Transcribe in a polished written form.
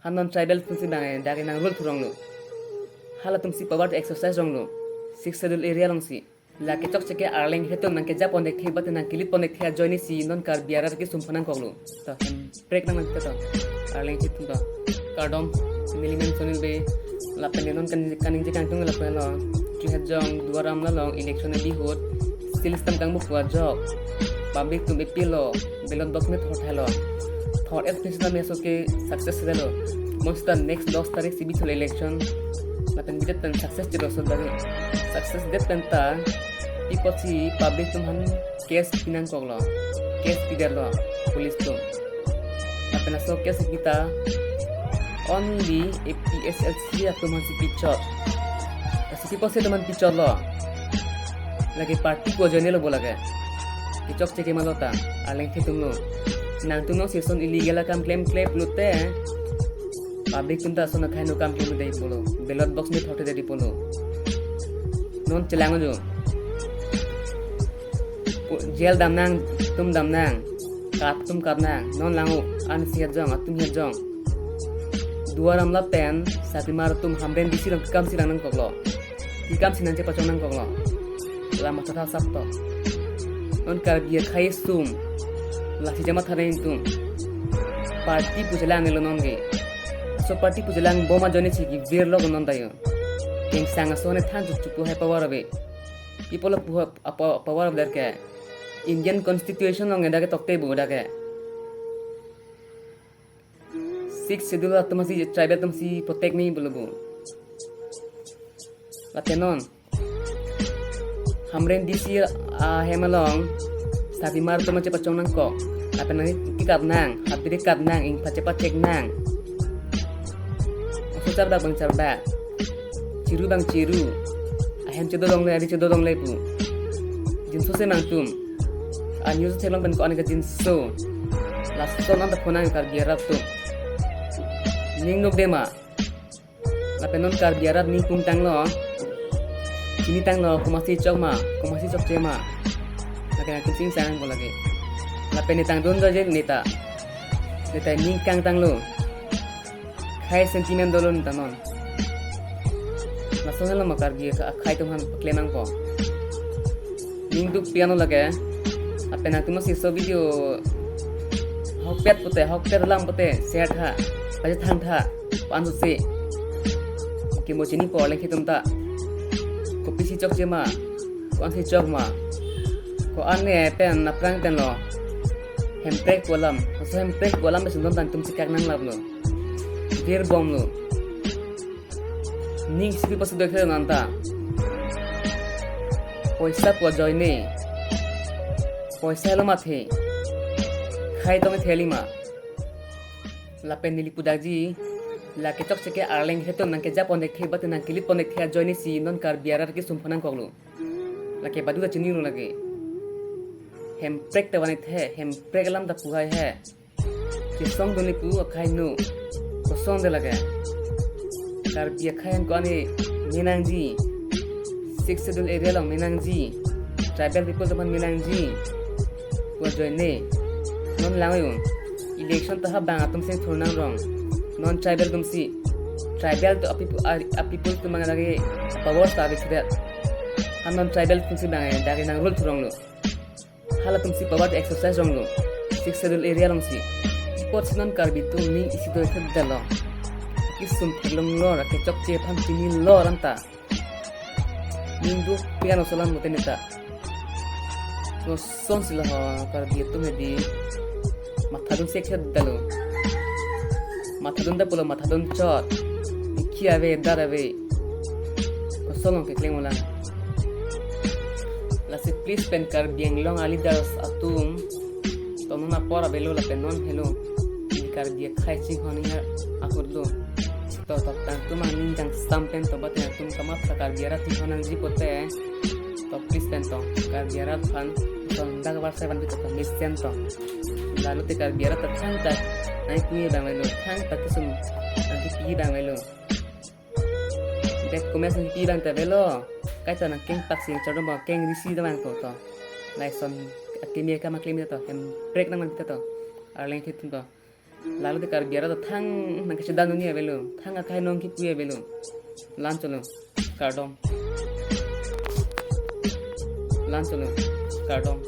Hanon tribal tumsi bangai dari nang rule turong lo. Hala tumsi power exercise rong lo. Six schedule area long si. La ke chok cheke arleng heto nang ke ja pondek the bat nang kilit pondek the join si non kar biara ke sumpanang koglo. To break nang man to. Arleng heto to. Kardom milimen sonil be la penenon kaning je kangtung la pelo. Ki hajong duaram la long election bi hot. System kang bu kwa job. Public tum epilo belon box में thought hello thought S पिछला में सोके success hello most next 10 तारीख सीबी थोले इलेक्शन मतलब बिदत तन सक्सेस जरो सो दागे सक्सेस देत तंता इपछि पब्लिक तुम हम केस पिनान कोगलो केस पिदरलो पुलिस तो अपना सो केस पिता only APSLC तुम हम पिचो ऐसे पिपसे तुम पिचो लो लगे पार्टी को जने लो बोला गया Kicok cek malota, aleng hitungno. Nang tungno season illegal kam claim lute. Public tunta sona khai no kam claim dei polo. Ballot box में थोटे दे polo. Non चलांगो जो. Jail damnang, tum damnang. Kap tum karnang. Non lango an sihat jong, atum hiat jong. Dua ramla pen, sapi mar tum hamren disi ram kam sirang nang koklo. Ikam sinan ce pacong nang koklo. Lama total sabto. Non kar biar khai sum la si jama thare tum party pujalang elo non ge so party pujalang boma jone chi gi ver log non dayo king sang so ne than chupu hai power be people power of that ke Indian constitution ong eda ke tokte bu da ke six schedule tumasi tribal tumsi protect nahi bolobu la tenon हमरे दिसी हेमलong sabi mar to mace pacong nang ko apa nang kikap nang habire kap nang ing pace pacek nang so carda bang carda ciru bang ciru ahem cedodong le ari cedodong le pu jin so se mang tum a news thelong ben ko anika jin so last son on the phone kar biarap tu ning nok dema la penon kar biarap ni kum tang lo Sini tang lo kumasi cok cema. Lagi nak kucing sayang ko lagi. Lapen ni tang don je neta. Neta ning kang tang lo. Khai sentiment dolo nita non. Masuk lo makar dia khai tuhan klemang ko. Ning duk piano lagi. Lapen nak tumas iso video. Hok pet lam pute sehat ha. Paje thang tha. Pansu se. Kimo chini po lagi tumta. Kopi si cok cema, kuan si cok ma, ko ane pen naprang pen lo, hemprek kolam besenton tan tum sikak nang lab lo, dir bom lo, ning sipi pas dekhe nanta, poisa ko joy ne, poisa lo mathe, khai to me theli ma, lapen nili pudaji. La ke chok cheke arleng heto nang ke ja pondek the bat nang kilit pondek the join si non kar biarar ke sumpanang koglo la ke badu da chini lo lage hem prek te bani the hem prek lam da puhai hai ke song doni pu khai no ko song de lage kar bia khayan ko ani minang ji six schedule area long minang ji tribal people zaman minang ji ko join ne non langayo election ta ha bang atum se thornang rong non tribal tumsi tribal to people to mga lagi power sabi sida non tribal tumsi bangai dari nang rule turong lo hala tumsi power exercise rong lo six schedule area rong si sports non karbi tu ni isi do ikhat dalo isum film lo ra ke chok che pham chini lo ranta nindu piano solan motenita so son sila ha karbi tu me di mathadun sekhat dalo Matadun da pulo matadun chot Iki ave darave Kosolong ke kleng ulang Lasi please pen kar biang long ali daras atum Tono na pora belo la penon hello Ini kar dia khai ching honinga akur do To tang tu maning jang stampen to batin atum kamat sa kar biara ti honang jipote To please pen to kar biara fan To ndag war sa ban bito misten to Lalu te kar biara ta thang ta Naik punya bang melo, thang tak kesum nanti pi bang melo. Dek komen nanti pi bang tevelo, kai ta nang keng pak sing chadom bang keng risi da bang to. Lai son akemia ka maklemia to, hem break nang man to. Arleng thitun to. lalu de kar biara to thang nang ke danu ni belum thang akai nong ki puye belum lancholo kardom lancholo kardom